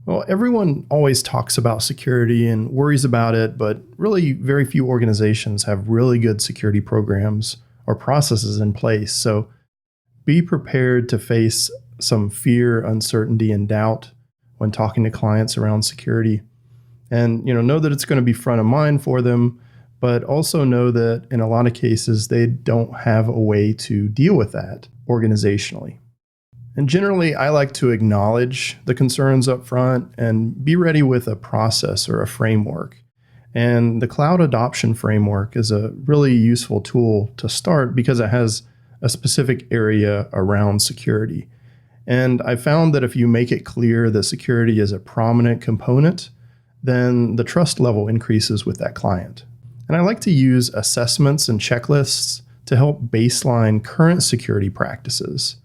Well, everyone always talks about security and worries about it, but really very few organizations have really good security programs or processes in place. So be prepared to face some fear, uncertainty, and doubt when talking to clients around security. And know that it's going to be front of mind for them, but also know that in a lot of cases they don't have a way to deal with that organizationally. And generally, I like to acknowledge the concerns up front and be ready with a process or a framework. And the cloud adoption framework is a really useful tool to start because it has a specific area around security. And I found that if you make it clear that security is a prominent component, then the trust level increases with that client. And I like to use assessments and checklists to help baseline current security practices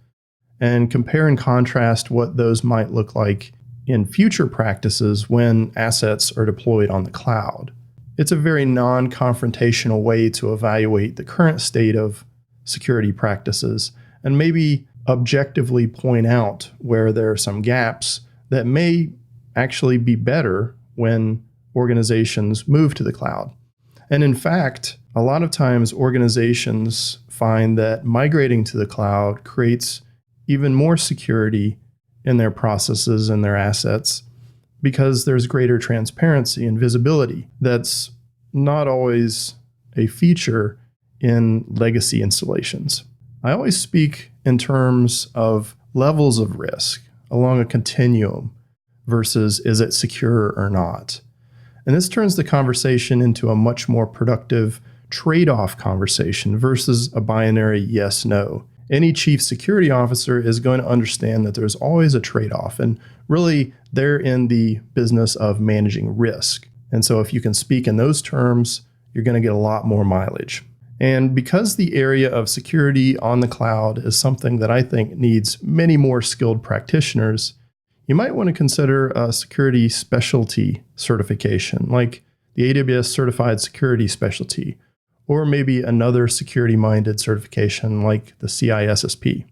and compare and contrast what those might look like in future practices when assets are deployed on the cloud. It's a very non-confrontational way to evaluate the current state of security practices and maybe objectively point out where there are some gaps that may actually be better when organizations move to the cloud. And in fact, a lot of times organizations find that migrating to the cloud creates even more security in their processes and their assets because there's greater transparency and visibility. That's not always a feature in legacy installations. I always speak in terms of levels of risk along a continuum versus is it secure or not. And this turns the conversation into a much more productive trade-off conversation versus a binary yes-no. Any chief security officer is going to understand that there's always a trade-off, and really they're in the business of managing risk. And so if you can speak in those terms, you're going to get a lot more mileage. And because the area of security on the cloud is something that I think needs many more skilled practitioners, you might want to consider a security specialty certification, like the AWS Certified Security Specialty, or maybe another security-minded certification like the CISSP.